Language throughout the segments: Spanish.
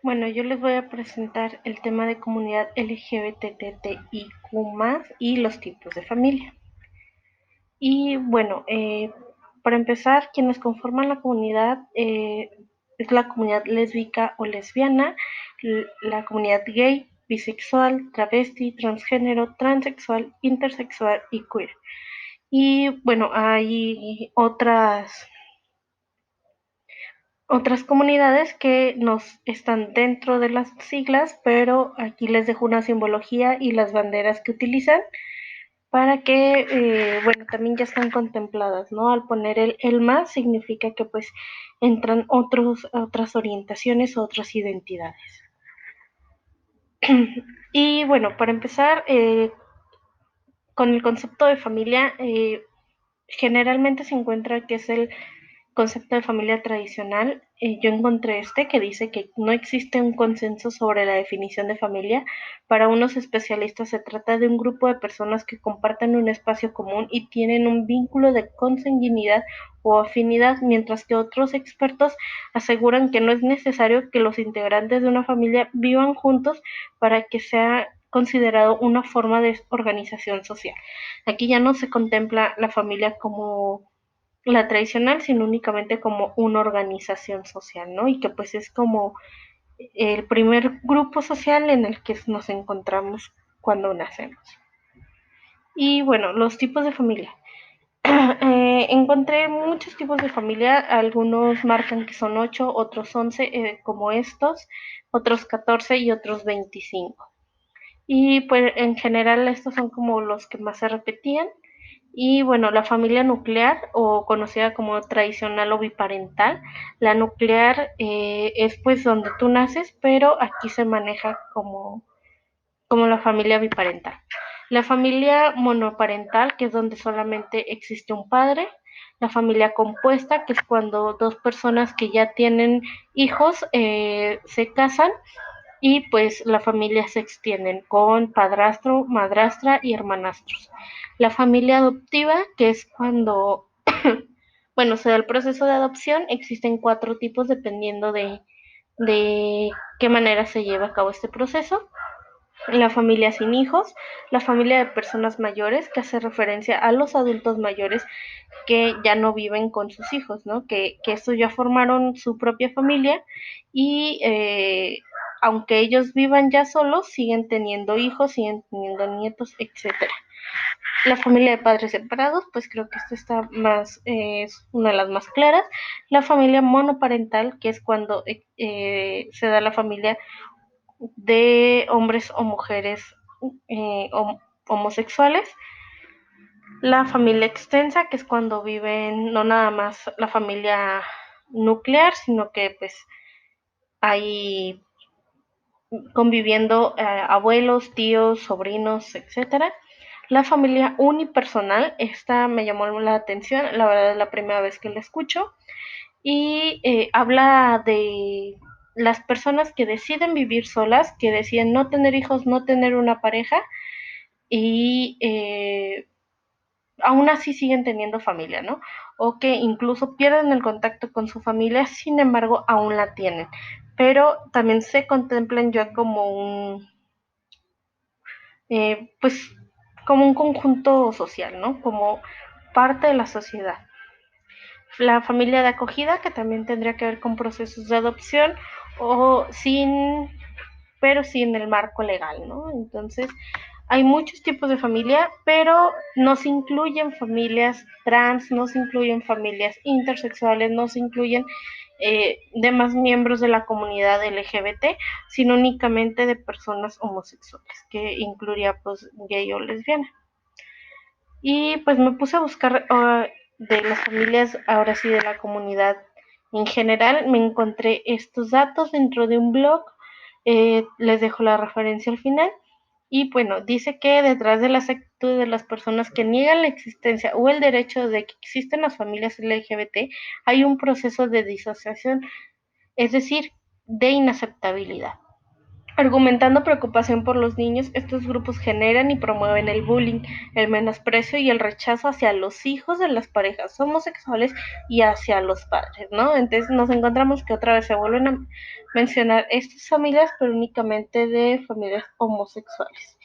Bueno, yo les voy a presentar el tema de comunidad LGBTTIQ+, y los tipos de familia. Y bueno, para empezar, quienes conforman la comunidad es la comunidad lésbica o lesbiana, la comunidad gay, bisexual, travesti, transgénero, transexual, intersexual y queer. Y bueno, hay otras comunidades que nos están dentro de las siglas, pero aquí les dejo una simbología y las banderas que utilizan para que, bueno, también ya están contempladas, ¿no? Al poner el más significa que pues entran otras orientaciones, otras identidades. Y bueno, para empezar, con el concepto de familia, generalmente se encuentra que es el concepto de familia tradicional. Yo encontré que dice que no existe un consenso sobre la definición de familia. Para unos especialistas se trata de un grupo de personas que comparten un espacio común y tienen un vínculo de consanguinidad o afinidad, mientras que otros expertos aseguran que no es necesario que los integrantes de una familia vivan juntos para que sea considerado una forma de organización social. Aquí ya no se contempla la familia como la tradicional, sino únicamente como una organización social, ¿no? Y que pues es como el primer grupo social en el que nos encontramos cuando nacemos. Y bueno, los tipos de familia. Encontré muchos tipos de familia, algunos marcan que son 8, otros 11, como estos, otros 14 y otros 25. Y pues en general estos son como los que más se repetían. Y bueno, la familia nuclear, o conocida como tradicional o biparental, la nuclear es pues donde tú naces, pero aquí se maneja como la familia biparental. La familia monoparental, que es donde solamente existe un padre. La familia compuesta, que es cuando dos personas que ya tienen hijos se casan y pues la familia se extiende con padrastro, madrastra y hermanastros. La familia adoptiva, que es cuando, bueno, se da el proceso de adopción, existen 4 tipos dependiendo de qué manera se lleva a cabo este proceso. La familia sin hijos, la familia de personas mayores, que hace referencia a los adultos mayores que ya no viven con sus hijos, ¿no? Que estos ya formaron su propia familia y aunque ellos vivan ya solos, siguen teniendo hijos, siguen teniendo nietos, etcétera. La familia de padres separados, pues creo que esto está más, es una de las más claras. La familia monoparental, que es cuando se da la familia de hombres o mujeres eh, homosexuales. La familia extensa, que es cuando viven no nada más la familia nuclear, sino que pues hay conviviendo abuelos, tíos, sobrinos, etcétera. La familia unipersonal, esta me llamó la atención, la verdad es la primera vez que la escucho, y habla de las personas que deciden vivir solas, que deciden no tener hijos, no tener una pareja, y aún así siguen teniendo familia, ¿no? O que incluso pierden el contacto con su familia, sin embargo, aún la tienen. Pero también se contemplan ya como pues, como un conjunto social, ¿no? Como parte de la sociedad. La familia de acogida, que también tendría que ver con procesos de adopción, o sin, pero sin el marco legal, ¿no? Entonces, hay muchos tipos de familia, pero no se incluyen familias trans, no se incluyen familias intersexuales, no se incluyen demás miembros de la comunidad LGBT, sino únicamente de personas homosexuales, que incluiría pues gay o lesbiana. Y pues me puse a buscar de las familias, ahora sí de la comunidad en general, me encontré estos datos dentro de un blog, les dejo la referencia al final. Y bueno, dice que detrás de las actitudes de las personas que niegan la existencia o el derecho de que existen las familias LGBT, hay un proceso de disociación, es decir, de inaceptabilidad. Argumentando preocupación por los niños, estos grupos generan y promueven el bullying, el menosprecio y el rechazo hacia los hijos de las parejas homosexuales y hacia los padres, ¿no? Entonces nos encontramos que otra vez se vuelven a mencionar estas familias, pero únicamente de familias homosexuales.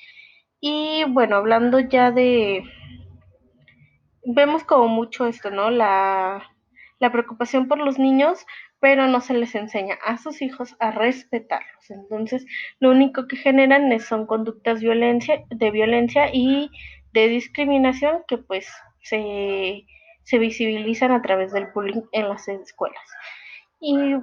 Y bueno, hablando ya de, vemos como mucho esto, ¿no? La preocupación por los niños, pero no se les enseña a sus hijos a respetarlos. Entonces, lo único que generan son conductas de violencia y de discriminación que pues se visibilizan a través del bullying en las escuelas. Y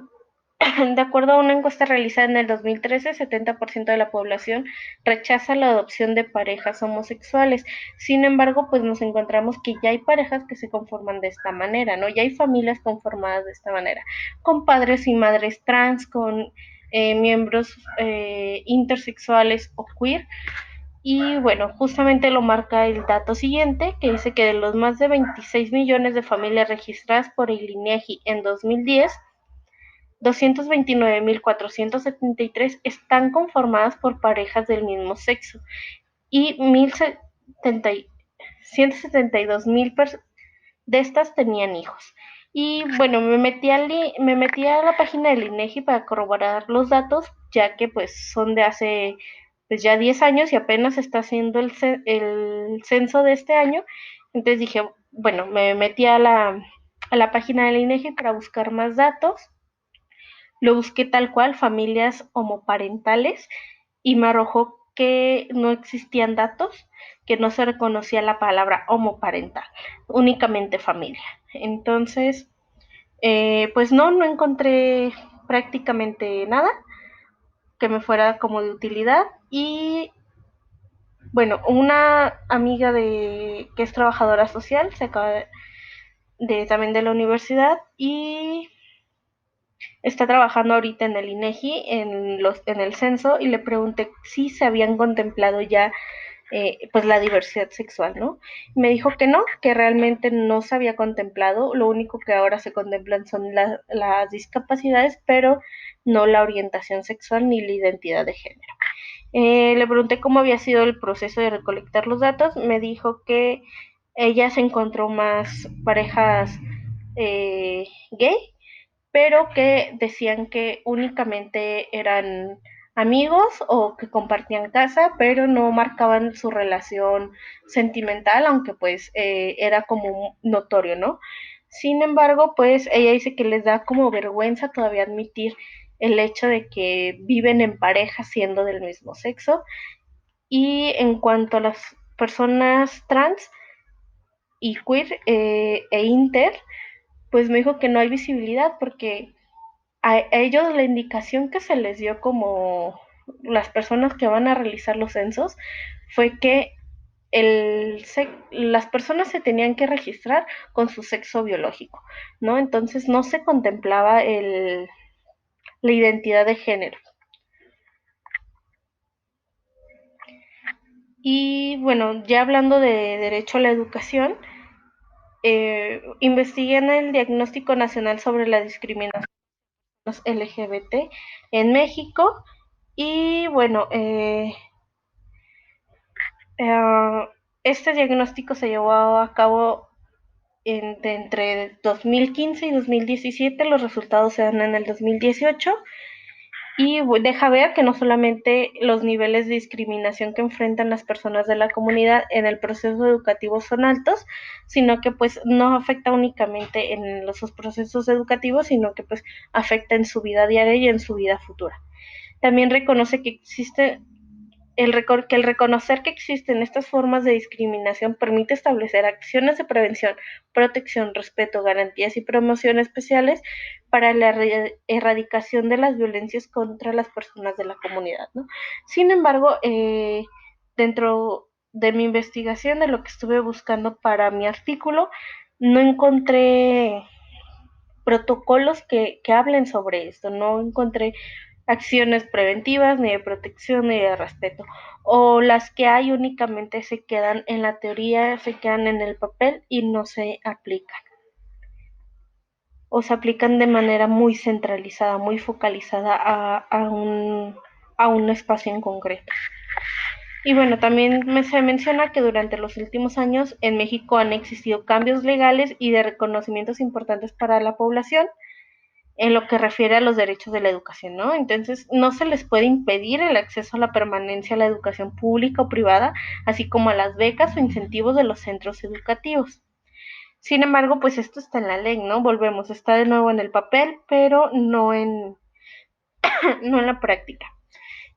de acuerdo a una encuesta realizada en el 2013, 70% de la población rechaza la adopción de parejas homosexuales. Sin embargo, pues nos encontramos que ya hay parejas que se conforman de esta manera, ¿no? Ya hay familias conformadas de esta manera, con padres y madres trans, con miembros intersexuales o queer. Y bueno, justamente lo marca el dato siguiente, que dice que de los más de 26 millones de familias registradas por el INEGI en 2010, 229.473 están conformadas por parejas del mismo sexo y 172.000 de estas tenían hijos. Y bueno, me metí a la página del INEGI para corroborar los datos, ya que pues son de hace pues ya 10 años y apenas está haciendo el censo de este año. Entonces dije, bueno, me metí a la página del INEGI para buscar más datos. Lo busqué tal cual, familias homoparentales, y me arrojó que no existían datos, que no se reconocía la palabra homoparental, únicamente familia. Entonces, pues no encontré prácticamente nada que me fuera como de utilidad. Y bueno, una amiga que es trabajadora social se acaba también de la universidad y está trabajando ahorita en el INEGI, en el censo, y le pregunté si se habían contemplado ya pues la diversidad sexual, ¿no? Me dijo que no, que realmente no se había contemplado, lo único que ahora se contemplan son las discapacidades, pero no la orientación sexual ni la identidad de género. Le pregunté cómo había sido el proceso de recolectar los datos, me dijo que ella se encontró más parejas gay, pero que decían que únicamente eran amigos o que compartían casa, pero no marcaban su relación sentimental, aunque pues era como notorio, ¿no? Sin embargo, pues ella dice que les da como vergüenza todavía admitir el hecho de que viven en pareja siendo del mismo sexo. Y en cuanto a las personas trans y queer e inter, pues me dijo que no hay visibilidad porque a ellos la indicación que se les dio como las personas que van a realizar los censos fue que las personas se tenían que registrar con su sexo biológico, ¿no? Entonces no se contemplaba la identidad de género. Y bueno, ya hablando de derecho a la educación, investigué en el Diagnóstico Nacional sobre la Discriminación LGBT en México. Y bueno, este diagnóstico se llevó a cabo entre 2015 y 2017, los resultados se dan en el 2018 y deja ver que no solamente los niveles de discriminación que enfrentan las personas de la comunidad en el proceso educativo son altos, sino que pues no afecta únicamente en los procesos educativos, sino que pues afecta en su vida diaria y en su vida futura. También reconoce que existe que el reconocer que existen estas formas de discriminación permite establecer acciones de prevención, protección, respeto, garantías y promoción especiales para la erradicación de las violencias contra las personas de la comunidad, ¿no? Sin embargo, dentro de mi investigación, de lo que estuve buscando para mi artículo, no encontré protocolos que hablen sobre esto, no encontré acciones preventivas, ni de protección, ni de respeto. O las que hay únicamente se quedan en la teoría, se quedan en el papel y no se aplican. O se aplican de manera muy centralizada, muy focalizada a un espacio en concreto. Y bueno, también se menciona que durante los últimos años en México han existido cambios legales y de reconocimientos importantes para la población en lo que refiere a los derechos de la educación, ¿no? Entonces, no se les puede impedir el acceso a la permanencia a la educación pública o privada, así como a las becas o incentivos de los centros educativos. Sin embargo, pues esto está en la ley, ¿no? Volvemos, está de nuevo en el papel, pero no en la práctica.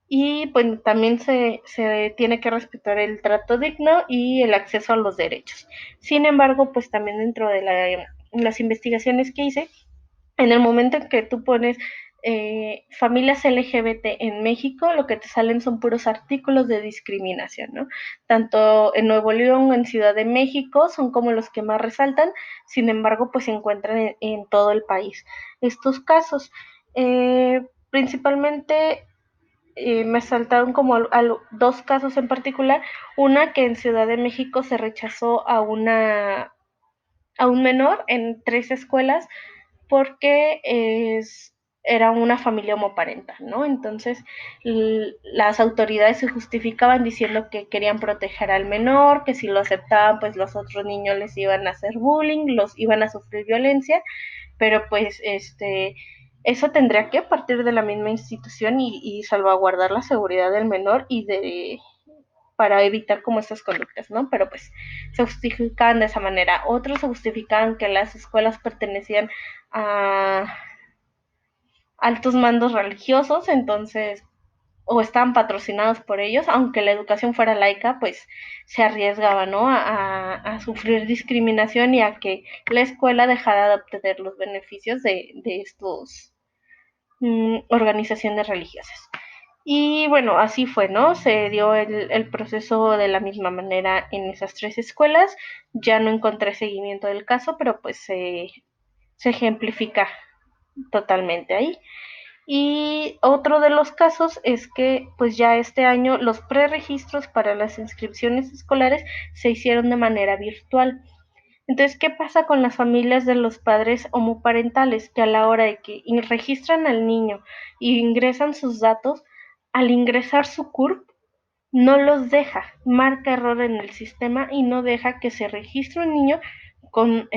Y pues también se tiene que respetar el trato digno y el acceso a los derechos. Sin embargo, pues también dentro de las investigaciones que hice, en el momento en que tú pones familias LGBT en México, lo que te salen son puros artículos de discriminación, ¿no? Tanto en Nuevo León, en Ciudad de México, son como los que más resaltan, sin embargo, pues se encuentran en todo el país estos casos. Principalmente me saltaron como dos casos en particular, una que en Ciudad de México se rechazó a un menor en 3 escuelas porque era una familia homoparental, ¿no? Entonces, las autoridades se justificaban diciendo que querían proteger al menor, que si lo aceptaban, pues los otros niños les iban a hacer bullying, los iban a sufrir violencia, pero pues eso tendría que partir de la misma institución y salvaguardar la seguridad del menor y para evitar como estas conductas, ¿no? Pero pues se justificaban de esa manera. Otros se justificaban que las escuelas pertenecían a altos mandos religiosos, entonces, o estaban patrocinados por ellos, aunque la educación fuera laica, pues se arriesgaba, ¿no? A sufrir discriminación y a que la escuela dejara de obtener los beneficios de estos organizaciones religiosas. Y bueno, así fue, ¿no? Se dio el proceso de la misma manera en esas 3 escuelas. Ya no encontré seguimiento del caso, pero pues se ejemplifica totalmente ahí. Y otro de los casos es que pues ya este año los preregistros para las inscripciones escolares se hicieron de manera virtual. Entonces, ¿qué pasa con las familias de los padres homoparentales que a la hora de que registran al niño y ingresan sus datos, al ingresar su CURP, no los deja, marca error en el sistema y no deja que se registre un niño con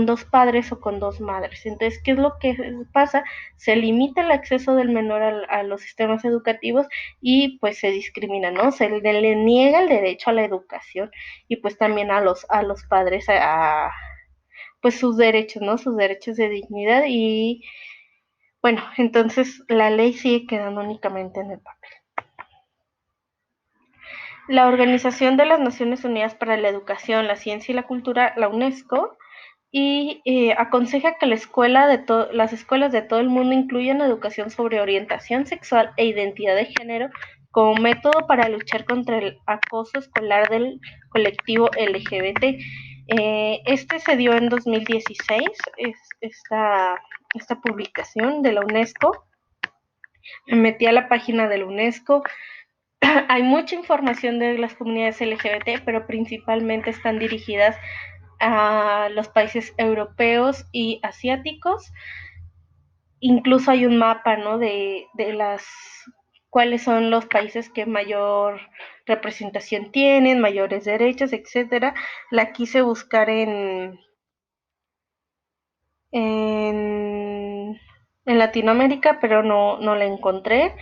2 padres o con 2 madres? Entonces, ¿qué es lo que pasa? Se limita el acceso del menor a los sistemas educativos y pues se discrimina, ¿no? Se le niega el derecho a la educación y pues también a los padres pues sus derechos, ¿no? Sus derechos de dignidad y bueno, entonces la ley sigue quedando únicamente en el papel. La Organización de las Naciones Unidas para la Educación, la Ciencia y la Cultura, la UNESCO, y aconseja que las escuelas de todo el mundo incluyan educación sobre orientación sexual e identidad de género como método para luchar contra el acoso escolar del colectivo LGBT. Este se dio en 2016, esta publicación de la UNESCO. Me metí a la página de la UNESCO. Hay mucha información de las comunidades LGBT, pero principalmente están dirigidas a los países europeos y asiáticos. Incluso hay un mapa, ¿no? De cuáles son los países que mayor representación tienen, mayores derechos, etcétera. La quise buscar en, en Latinoamérica, pero no la encontré.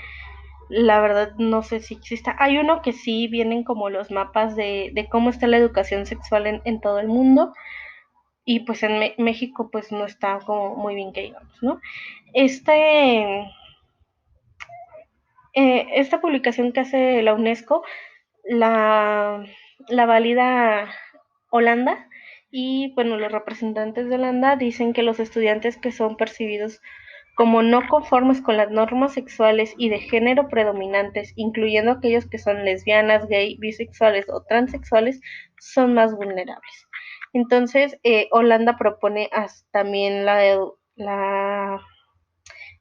La verdad no sé si exista. Hay uno que sí vienen como los mapas de cómo está la educación sexual en todo el mundo, y pues en México pues no está como muy bien que digamos, ¿no? Este, esta publicación que hace la UNESCO la, la valida Holanda, y bueno, los representantes de Holanda dicen que los estudiantes que son percibidos como no conformes con las normas sexuales y de género predominantes, incluyendo aquellos que son lesbianas, gay, bisexuales o transexuales, son más vulnerables. Entonces, Holanda propone también la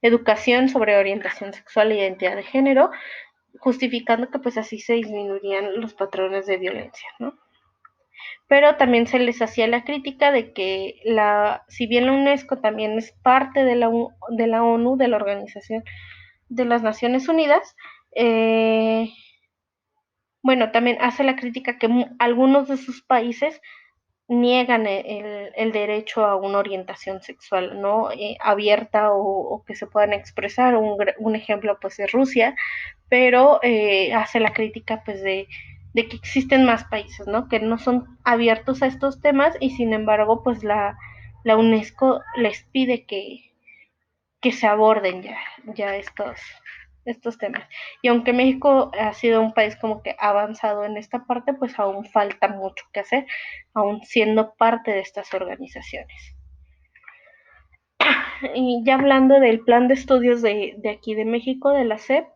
educación sobre orientación sexual e identidad de género, justificando que pues así se disminuirían los patrones de violencia, ¿no? Pero también se les hacía la crítica de que si bien la UNESCO también es parte de la ONU, de la Organización de las Naciones Unidas, Eh, bueno, también hace la crítica que algunos de sus países niegan el derecho a una orientación sexual, ¿no? Abierta o que se puedan expresar. Un ejemplo, pues, es Rusia, pero hace la crítica, pues, de que existen más países, ¿no? Que no son abiertos a estos temas y sin embargo, pues, la UNESCO les pide que se aborden ya estos temas. Y aunque México ha sido un país como que avanzado en esta parte, pues aún falta mucho que hacer, aún siendo parte de estas organizaciones. Y ya hablando del plan de estudios de aquí de México, de la SEP,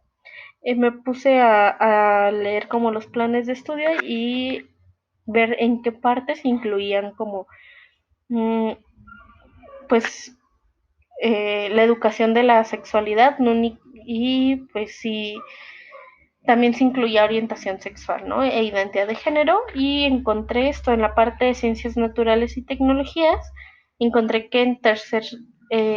me puse a leer como los planes de estudio y ver en qué partes incluían como, mm, pues, la educación de la sexualidad, ¿no? Y pues sí, también se incluía orientación sexual, ¿no? E identidad de género, y encontré esto en la parte de ciencias naturales y tecnologías. Encontré que en tercer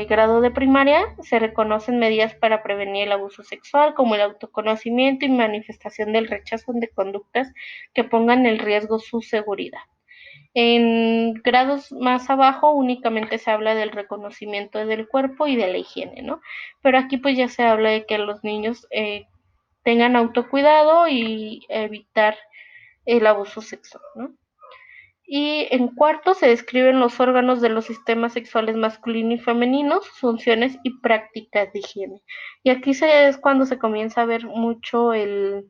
grado de primaria se reconocen medidas para prevenir el abuso sexual, como el autoconocimiento y manifestación del rechazo de conductas que pongan en riesgo su seguridad. En grados más abajo únicamente se habla del reconocimiento del cuerpo y de la higiene, ¿no? Pero aquí pues ya se habla de que los niños tengan autocuidado y evitar el abuso sexual, ¿no? Y en cuarto se describen los órganos de los sistemas sexuales masculino y femenino, sus funciones y prácticas de higiene. Y aquí es cuando se comienza a ver mucho el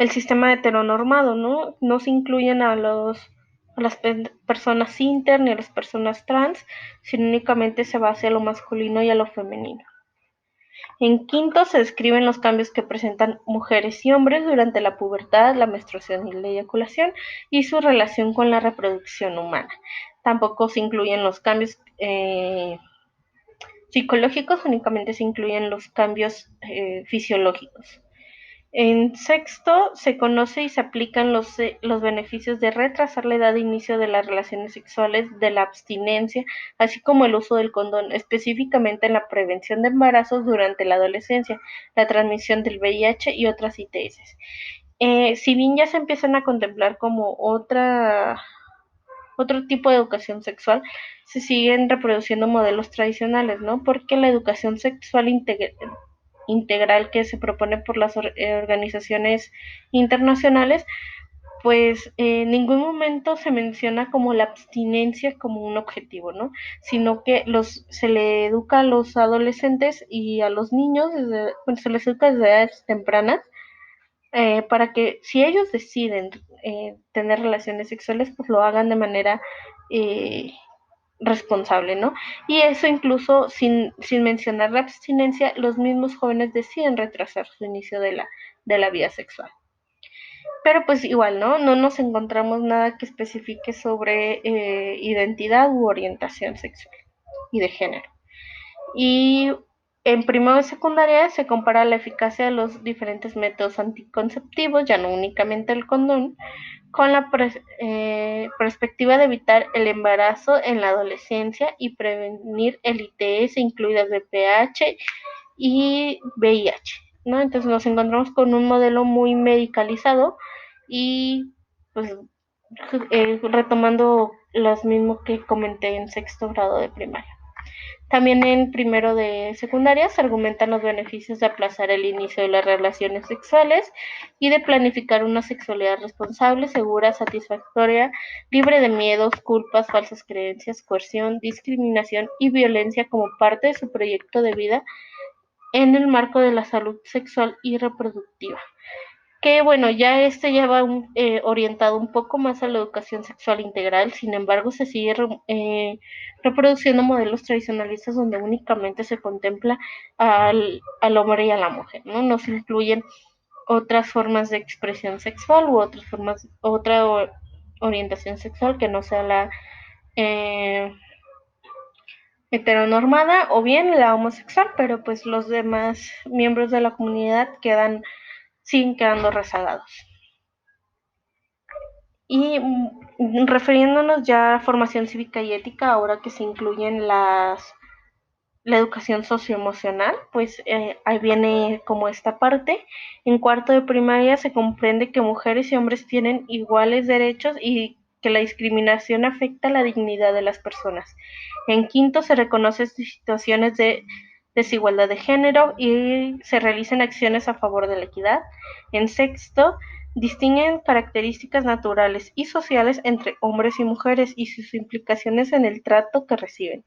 sistema heteronormado, ¿no? No se incluyen a las personas inter ni a las personas trans, sino únicamente se va hacia lo masculino y a lo femenino. En quinto se describen los cambios que presentan mujeres y hombres durante la pubertad, la menstruación y la eyaculación y su relación con la reproducción humana. Tampoco se incluyen los cambios psicológicos, únicamente se incluyen los cambios fisiológicos. En sexto, se conoce y se aplican los beneficios de retrasar la edad de inicio de las relaciones sexuales, de la abstinencia, así como el uso del condón, específicamente en la prevención de embarazos durante la adolescencia, la transmisión del VIH y otras ITS. Si bien ya se empiezan a contemplar como otro tipo de educación sexual, se siguen reproduciendo modelos tradicionales, ¿no? Porque la educación sexual integral que se propone por las organizaciones internacionales, pues en ningún momento se menciona como la abstinencia como un objetivo, ¿no? Sino que se le educa a los adolescentes y a los niños, bueno, se les educa desde edades tempranas, para que si ellos deciden tener relaciones sexuales, pues lo hagan de manera eh, responsable, ¿no? Y eso incluso sin mencionar la abstinencia, los mismos jóvenes deciden retrasar su inicio de la vida sexual. Pero pues igual, ¿no? No nos encontramos nada que especifique sobre identidad u orientación sexual y de género. Y en primero y secundaria se compara la eficacia de los diferentes métodos anticonceptivos, ya no únicamente el condón, con la perspectiva de evitar el embarazo en la adolescencia y prevenir el ITS, incluidas VPH y VIH, ¿no? Entonces nos encontramos con un modelo muy medicalizado y pues retomando los mismos que comenté en sexto grado de primaria. También en primero de secundaria se argumentan los beneficios de aplazar el inicio de las relaciones sexuales y de planificar una sexualidad responsable, segura, satisfactoria, libre de miedos, culpas, falsas creencias, coerción, discriminación y violencia como parte de su proyecto de vida en el marco de la salud sexual y reproductiva. Que bueno, ya va orientado un poco más a la educación sexual integral, sin embargo se sigue reproduciendo modelos tradicionalistas donde únicamente se contempla al hombre y a la mujer, ¿no? No se incluyen otras formas de expresión sexual u otra orientación sexual que no sea la heteronormada o bien la homosexual, pero pues los demás miembros de la comunidad siguen quedando rezagados. Y refiriéndonos ya a formación cívica y ética, ahora que se incluyen la educación socioemocional, pues ahí viene como esta parte. En cuarto de primaria se comprende que mujeres y hombres tienen iguales derechos y que la discriminación afecta la dignidad de las personas. En quinto se reconocen situaciones de desigualdad de género y se realizan acciones a favor de la equidad. En sexto, distinguen características naturales y sociales entre hombres y mujeres y sus implicaciones en el trato que reciben.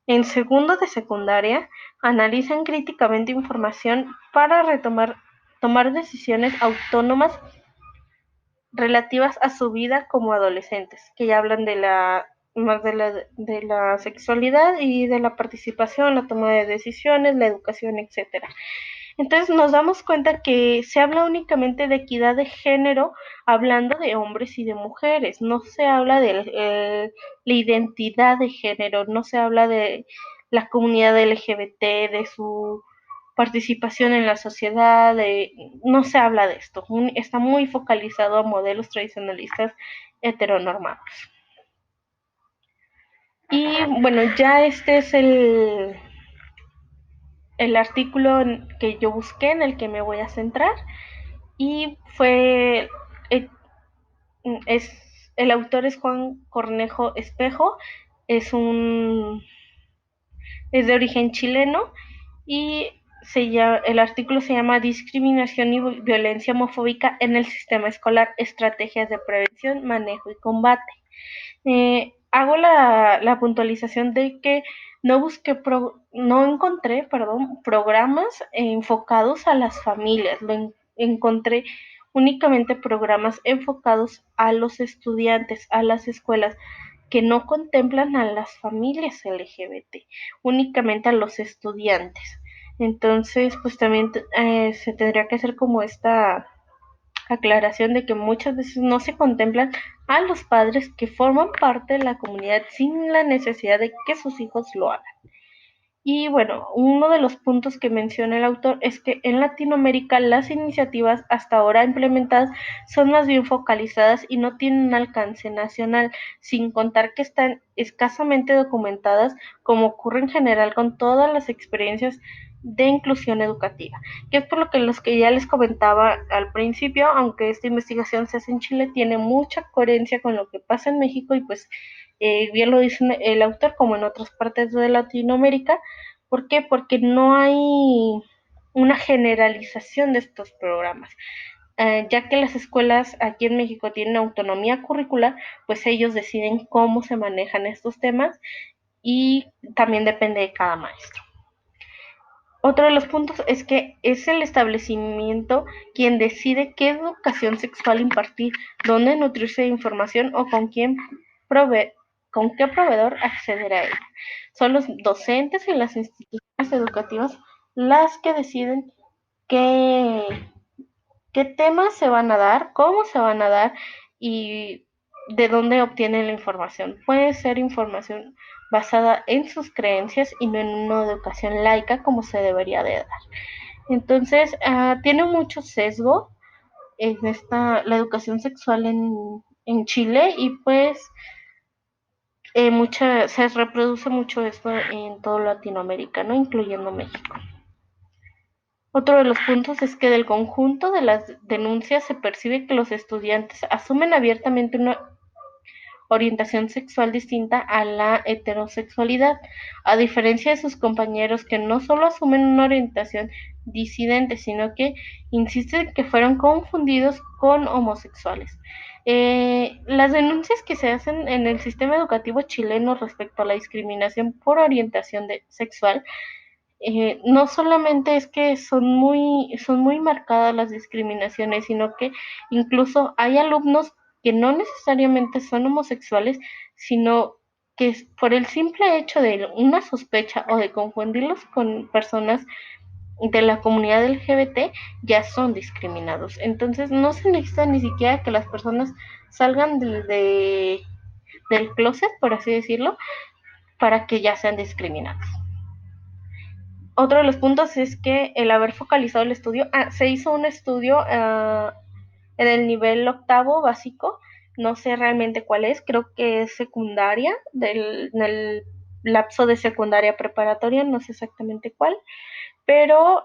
En segundo de secundaria, analizan críticamente información para tomar decisiones autónomas relativas a su vida como adolescentes, que ya hablan más de la sexualidad y de la participación, la toma de decisiones, la educación, etcétera. Entonces nos damos cuenta que se habla únicamente de equidad de género hablando de hombres y de mujeres, no se habla de la identidad de género, no se habla de la comunidad LGBT, de su participación en la sociedad, no se habla de esto, está muy focalizado a modelos tradicionalistas heteronormados. Y bueno, ya este es el artículo que yo busqué en el que me voy a centrar y eh, es, el autor es Juan Cornejo Espejo, es un, es de origen chileno y el artículo se llama Discriminación y violencia homofóbica en el sistema escolar, estrategias de prevención, manejo y combate. Hago la puntualización de que no encontré, perdón, programas enfocados a las familias, encontré únicamente programas enfocados a los estudiantes, a las escuelas, que no contemplan a las familias LGBT, únicamente a los estudiantes. Entonces, pues también se tendría que hacer como esta aclaración de que muchas veces no se contemplan a los padres que forman parte de la comunidad sin la necesidad de que sus hijos lo hagan. Y bueno, uno de los puntos que menciona el autor es que en Latinoamérica las iniciativas hasta ahora implementadas son más bien focalizadas y no tienen un alcance nacional, sin contar que están escasamente documentadas, como ocurre en general con todas las experiencias de inclusión educativa, que es por lo que los que ya les comentaba al principio, aunque esta investigación se hace en Chile, tiene mucha coherencia con lo que pasa en México y pues bien lo dice el autor, como en otras partes de Latinoamérica. ¿Por qué? Porque no hay una generalización de estos programas. Ya que las escuelas aquí en México tienen autonomía curricular, pues ellos deciden cómo se manejan estos temas y también depende de cada maestro. Otro de los puntos es que es el establecimiento quien decide qué educación sexual impartir, dónde nutrirse de información o con qué proveedor acceder a ella. Son los docentes y las instituciones educativas las que deciden qué, qué temas se van a dar, cómo se van a dar y de dónde obtienen la información. Puede ser información basada en sus creencias y no en una educación laica como se debería de dar. Entonces, tiene mucho sesgo la educación sexual en Chile y pues se reproduce mucho esto en todo Latinoamérica, ¿no? Incluyendo México. Otro de los puntos es que del conjunto de las denuncias se percibe que los estudiantes asumen abiertamente una orientación sexual distinta a la heterosexualidad, a diferencia de sus compañeros que no solo asumen una orientación disidente, sino que insisten que fueron confundidos con homosexuales. Las denuncias que se hacen en el sistema educativo chileno respecto a la discriminación por orientación sexual no solamente es que son muy marcadas las discriminaciones, sino que incluso hay alumnos que no necesariamente son homosexuales, sino que por el simple hecho de una sospecha o de confundirlos con personas de la comunidad LGBT ya son discriminados. Entonces no se necesita ni siquiera que las personas salgan del closet, por así decirlo, para que ya sean discriminados. Otro de los puntos es que el haber focalizado el estudio, se hizo un estudio en el nivel octavo básico, no sé realmente cuál es, creo que es secundaria lapso de secundaria preparatoria, no sé exactamente cuál, pero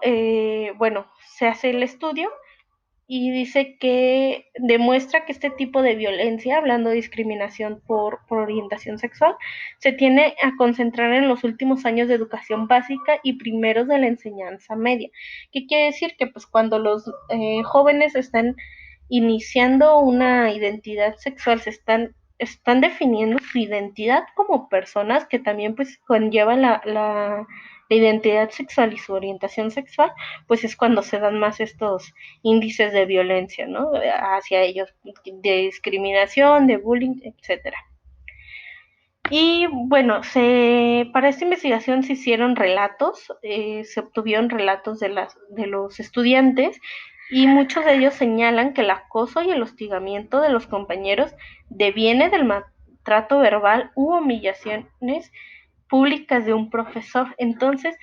bueno, se hace el estudio y dice que demuestra que este tipo de violencia, hablando de discriminación por orientación sexual, se tiene a concentrar en los últimos años de educación básica y primeros de la enseñanza media. ¿Qué quiere decir? Que pues cuando los jóvenes están iniciando una identidad sexual, están definiendo su identidad como personas, que también pues conlleva la identidad sexual y su orientación sexual, pues es cuando se dan más estos índices de violencia, ¿no? Hacia ellos, de discriminación, de bullying, etcétera. Y bueno, para esta investigación se hicieron relatos, se obtuvieron relatos de los estudiantes y muchos de ellos señalan que el acoso y el hostigamiento de los compañeros deviene del maltrato verbal u humillaciones públicas de un profesor. Entonces,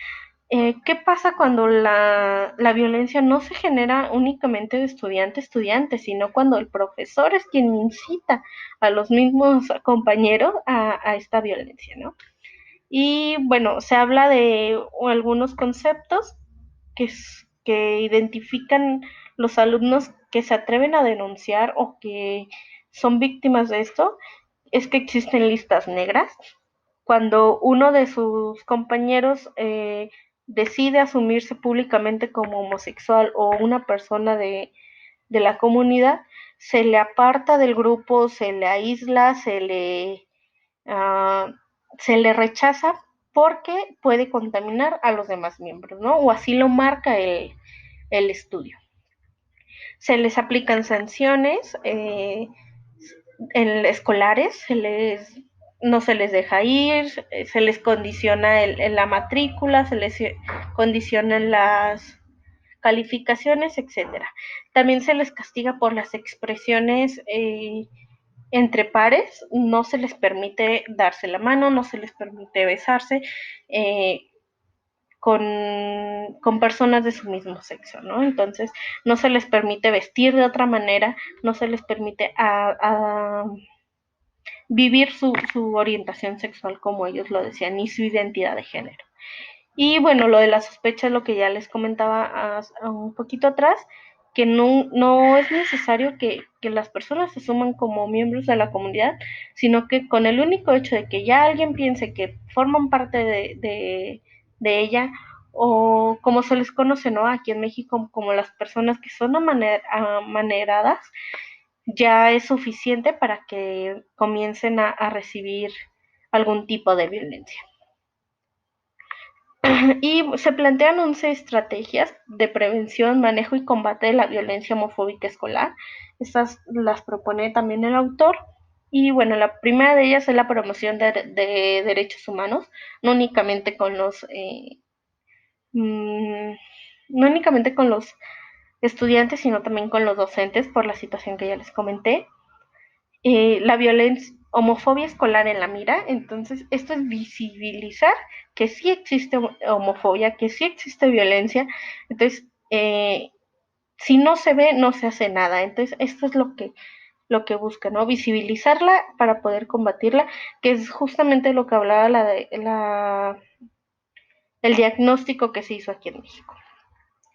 ¿qué pasa cuando la violencia no se genera únicamente de estudiante a estudiante, sino cuando el profesor es quien incita a los mismos compañeros a esta violencia, ¿no? Y bueno, se habla de algunos conceptos que identifican los alumnos que se atreven a denunciar o que son víctimas de esto, es que existen listas negras. Cuando uno de sus compañeros decide asumirse públicamente como homosexual o una persona de la comunidad, se le aparta del grupo, se le aísla, uh, se le rechaza porque puede contaminar a los demás miembros, ¿no? O así lo marca el estudio. Se les aplican sanciones escolares, no se les deja ir, se les condiciona la matrícula, se les condicionan las calificaciones, etcétera. También se les castiga por las expresiones entre pares, no se les permite darse la mano, no se les permite besarse con personas de su mismo sexo, ¿no? Entonces, no se les permite vestir de otra manera, no se les permite vivir su orientación sexual como ellos lo decían, ni su identidad de género. Y bueno, lo de la sospecha es lo que ya les comentaba un poquito atrás, que no es necesario que las personas se suman como miembros de la comunidad, sino que con el único hecho de que ya alguien piense que forman parte de ella, o como se les conoce, ¿no? Aquí en México, como las personas que son amaneradas, ya es suficiente para que comiencen a recibir algún tipo de violencia. Y se plantean 11 estrategias de prevención, manejo y combate de la violencia homofóbica escolar. Estas las propone también el autor. Y bueno, la primera de ellas es la promoción de derechos humanos, no únicamente con no únicamente con los estudiantes, sino también con los docentes, por la situación que ya les comenté. La violencia, homofobia escolar en la mira. Entonces, esto es visibilizar que sí existe homofobia, que sí existe violencia. Entonces, si no se ve, no se hace nada. Entonces, esto es lo que busca, ¿no? Visibilizarla para poder combatirla, que es justamente lo que hablaba el diagnóstico que se hizo aquí en México.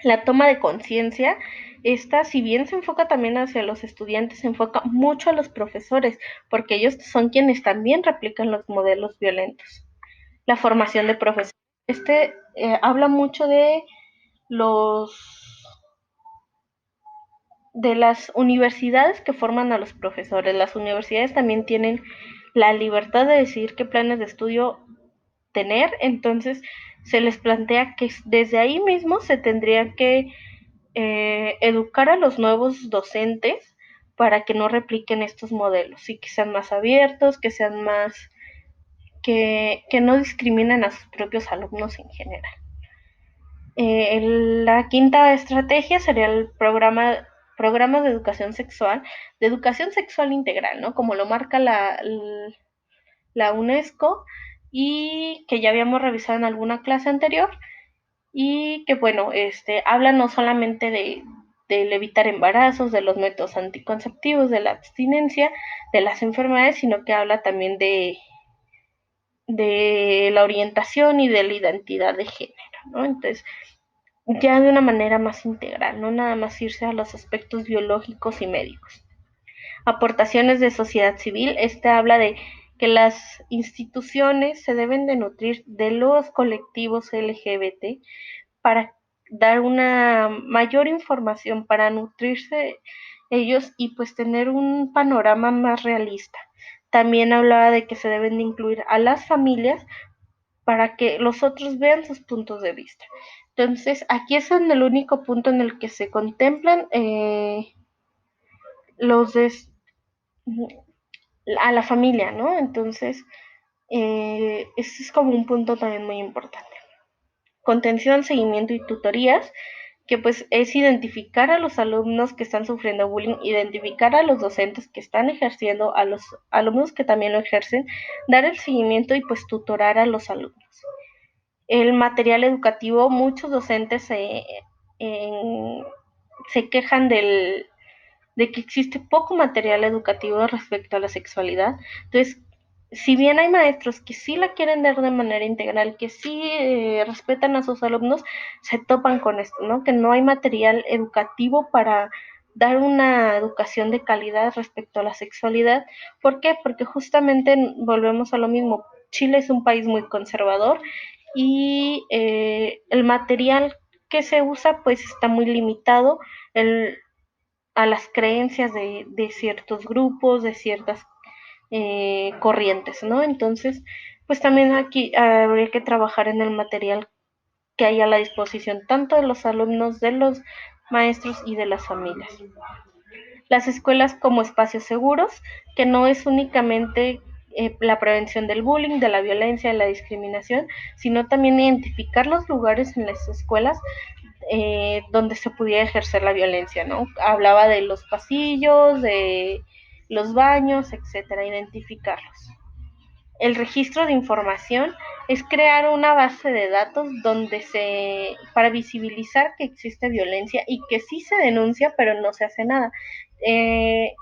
La toma de conciencia, esta, si bien se enfoca también hacia los estudiantes, se enfoca mucho a los profesores, porque ellos son quienes también replican los modelos violentos. La formación de profesores. Habla mucho los de las universidades que forman a los profesores. Las universidades también tienen la libertad de decidir qué planes de estudio tener, entonces se les plantea que desde ahí mismo se tendría que educar a los nuevos docentes para que no repliquen estos modelos y que sean más abiertos, que sean más, que no discriminen a sus propios alumnos en general. La quinta estrategia sería el programa de educación sexual integral, ¿no? Como lo marca la UNESCO y que ya habíamos revisado en alguna clase anterior, y que bueno, habla no solamente del evitar embarazos, de los métodos anticonceptivos, de la abstinencia, de las enfermedades, sino que habla también de la orientación y de la identidad de género, ¿no? Entonces, ya de una manera más integral, no nada más irse a los aspectos biológicos y médicos. Aportaciones de sociedad civil, este habla de que las instituciones se deben de nutrir de los colectivos LGBT para dar una mayor información, para nutrirse ellos y pues tener un panorama más realista. También hablaba de que se deben de incluir a las familias para que los otros vean sus puntos de vista. Entonces, aquí es en el único punto en el que se contemplan los de, a la familia, ¿no? Entonces, ese es como un punto también muy importante. Contención, seguimiento y tutorías, que pues es identificar a los alumnos que están sufriendo bullying, identificar a los docentes que están ejerciendo, a los alumnos que también lo ejercen, dar el seguimiento y pues tutorar a los alumnos. El material educativo, muchos docentes se quejan de que existe poco material educativo respecto a la sexualidad. Entonces, si bien hay maestros que sí la quieren dar de manera integral, que sí respetan a sus alumnos, se topan con esto, ¿no? Que no hay material educativo para dar una educación de calidad respecto a la sexualidad. ¿Por qué? Porque justamente volvemos a lo mismo. Chile es un país muy conservador y el material que se usa pues está muy limitado. El, a las creencias de ciertos grupos, de ciertas corrientes, ¿no? Entonces, pues también aquí habría que trabajar en el material que hay a la disposición tanto de los alumnos, de los maestros y de las familias. Las escuelas como espacios seguros, que no es únicamente la prevención del bullying, de la violencia, de la discriminación, sino también identificar los lugares en las escuelas donde se pudiera ejercer la violencia, ¿no? Hablaba de los pasillos, de los baños, etcétera, identificarlos. El registro de información es crear una base de datos donde para visibilizar que existe violencia y que sí se denuncia, pero no se hace nada. Eh,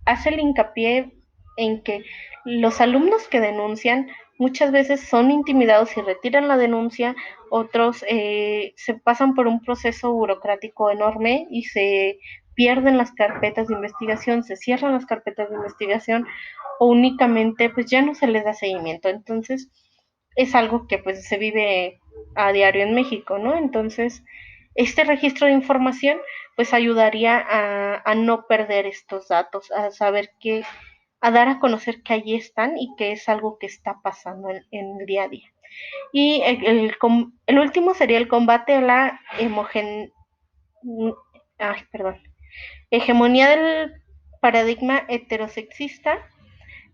Hace el hincapié en que los alumnos que denuncian muchas veces son intimidados y retiran la denuncia, otros se pasan por un proceso burocrático enorme y se pierden las carpetas de investigación, se cierran las carpetas de investigación o únicamente pues ya no se les da seguimiento. Entonces es algo que pues se vive a diario en México, ¿no? Entonces este registro de información pues ayudaría a no perder estos datos, a saber que, a dar a conocer que allí están y que es algo que está pasando en el día a día. Y el último sería el combate a la ay, perdón, hegemonía del paradigma heterosexista,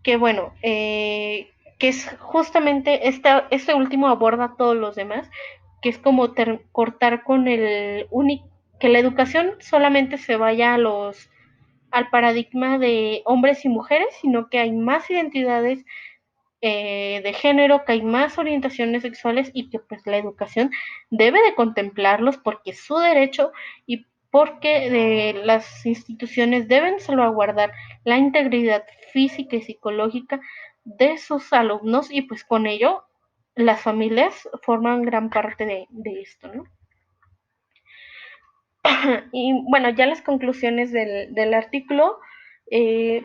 que bueno, que es justamente este último aborda a todos los demás, que es como cortar con el único, que la educación solamente se vaya al paradigma de hombres y mujeres, sino que hay más identidades de género, que hay más orientaciones sexuales y que pues la educación debe de contemplarlos porque es su derecho y porque las instituciones deben salvaguardar la integridad física y psicológica de sus alumnos y pues con ello las familias forman gran parte de esto, ¿no? Y bueno, ya las conclusiones del artículo,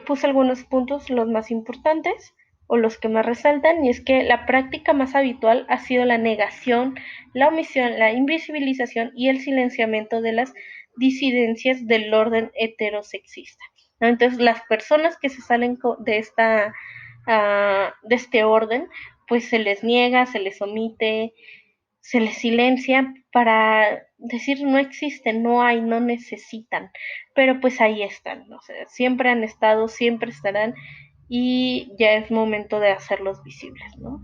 puse algunos puntos, los más importantes o los que más resaltan, y es que la práctica más habitual ha sido la negación, la omisión, la invisibilización y el silenciamiento de las disidencias del orden heterosexista. Entonces, las personas que se salen de este orden, pues se les niega, se les omite, se les silencia para decir no existen, no hay, no necesitan, pero pues ahí están, o sea, siempre han estado, siempre estarán y ya es momento de hacerlos visibles, ¿no?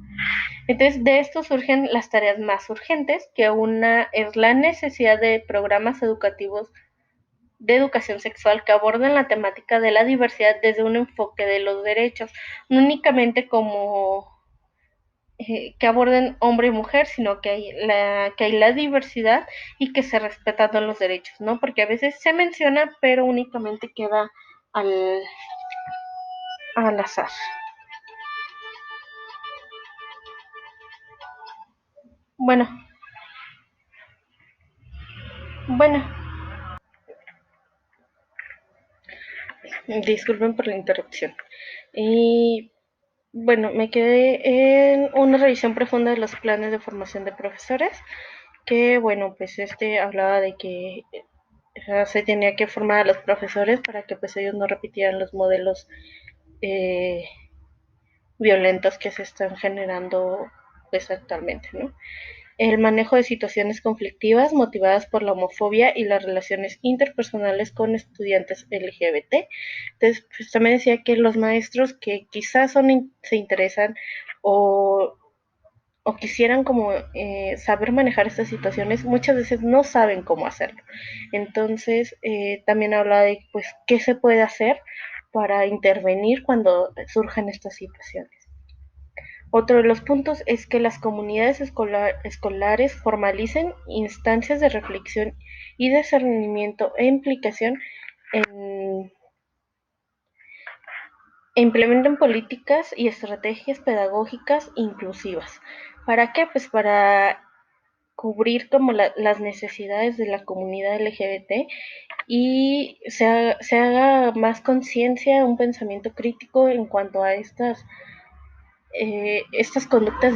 Entonces, de esto surgen las tareas más urgentes, que una es la necesidad de programas educativos de educación sexual que aborden la temática de la diversidad desde un enfoque de los derechos, no únicamente como que aborden hombre y mujer, sino que hay la diversidad y que se respetan todos los derechos, ¿no? Porque a veces se menciona, pero únicamente queda al, al azar. Bueno, bueno, disculpen por la interrupción. Y bueno, me quedé en una revisión profunda de los planes de formación de profesores, que bueno, pues hablaba de que se tenía que formar a los profesores para que pues ellos no repitieran los modelos eh, violentos que se están generando pues actualmente, ¿no? El manejo de situaciones conflictivas motivadas por la homofobia y las relaciones interpersonales con estudiantes LGBT. Entonces, pues también decía que los maestros que quizás se interesan o, o quisieran como saber manejar estas situaciones, muchas veces no saben cómo hacerlo. Entonces, también habla de pues qué se puede hacer para intervenir cuando surjan estas situaciones. Otro de los puntos es que las comunidades escolares formalicen instancias de reflexión y discernimiento e implicación en, e implementen políticas y estrategias pedagógicas inclusivas. ¿Para qué? Pues para cubrir como las necesidades de la comunidad LGBT y se haga más conciencia, un pensamiento crítico en cuanto a estas conductas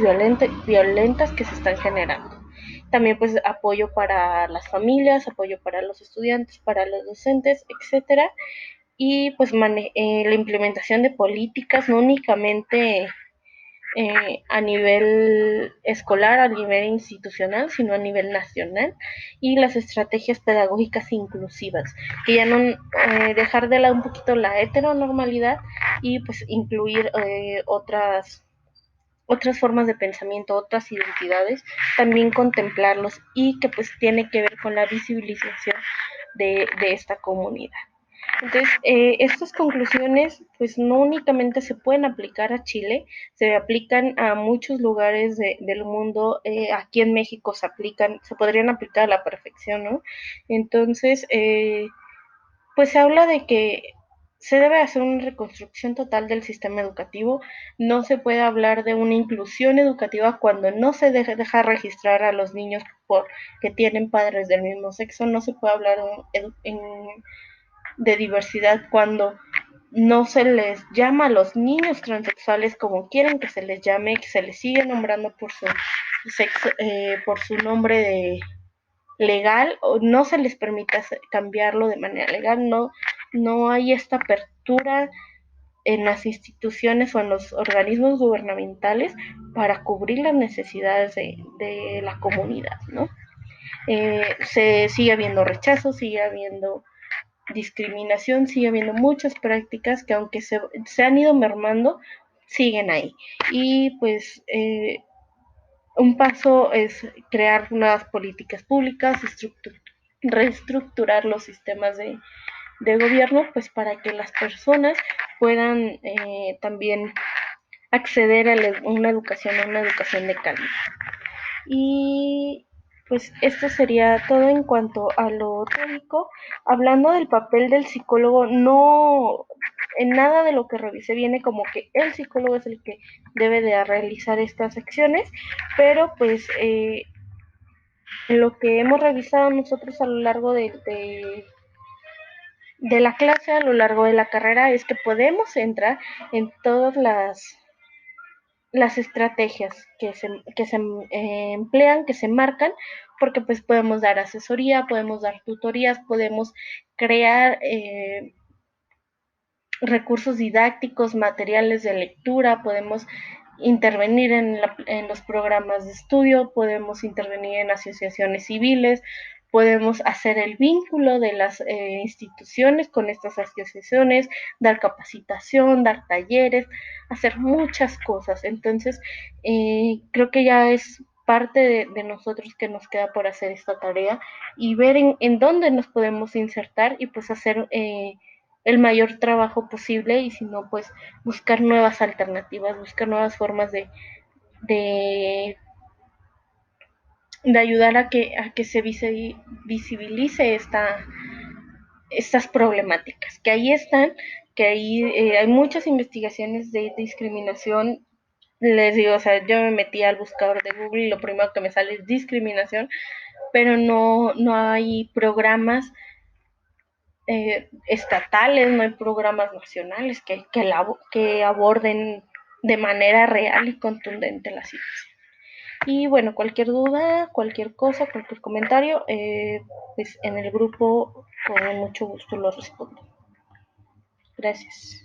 violentas que se están generando. También pues apoyo para las familias, apoyo para los estudiantes, para los docentes, etcétera. Y pues la implementación de políticas no únicamente a nivel escolar, a nivel institucional, sino a nivel nacional, y las estrategias pedagógicas inclusivas, que ya no dejar de lado un poquito la heteronormalidad y pues incluir otras formas de pensamiento, otras identidades, también contemplarlos y que pues tiene que ver con la visibilización de esta comunidad. Entonces, estas conclusiones pues no únicamente se pueden aplicar a Chile, se aplican a muchos lugares del mundo, aquí en México se podrían aplicar a la perfección, ¿no? Entonces, pues se habla de que se debe hacer una reconstrucción total del sistema educativo. No se puede hablar de una inclusión educativa cuando no se deja registrar a los niños que tienen padres del mismo sexo. No se puede hablar de diversidad cuando no se les llama a los niños transexuales como quieren que se les llame, que se les sigue nombrando por su sexo, por su nombre legal, o no se les permita cambiarlo de manera legal. No hay esta apertura en las instituciones o en los organismos gubernamentales para cubrir las necesidades de la comunidad, ¿no? Se sigue habiendo rechazo, sigue habiendo discriminación, sigue habiendo muchas prácticas que aunque se han ido mermando, siguen ahí. Y pues un paso es crear nuevas políticas públicas, reestructurar los sistemas de gobierno, pues para que las personas puedan también acceder a una educación de calidad. Y pues esto sería todo en cuanto a lo teórico. Hablando del papel del psicólogo, no en nada de lo que revisé viene como que el psicólogo es el que debe de realizar estas acciones, pero pues lo que hemos revisado nosotros a lo largo de la clase, a lo largo de la carrera, es que podemos entrar en todas las estrategias que se emplean, que se marcan, porque pues podemos dar asesoría, podemos dar tutorías, podemos crear recursos didácticos, materiales de lectura, podemos intervenir en los programas de estudio, podemos intervenir en asociaciones civiles, podemos hacer el vínculo de las instituciones con estas asociaciones, dar capacitación, dar talleres, hacer muchas cosas. Entonces, creo que ya es parte de nosotros que nos queda por hacer esta tarea y ver en dónde nos podemos insertar y pues hacer el mayor trabajo posible, y si no, pues buscar nuevas alternativas, buscar nuevas formas de, de ayudar a que se visibilice estas problemáticas, que ahí están, que ahí hay muchas investigaciones de discriminación les digo, o sea, yo me metí al buscador de Google y lo primero que me sale es discriminación, pero no hay programas estatales, no hay programas nacionales que aborden de manera real y contundente la situación. Y bueno, cualquier duda, cualquier cosa, cualquier comentario, pues en el grupo con mucho gusto lo respondo. Gracias.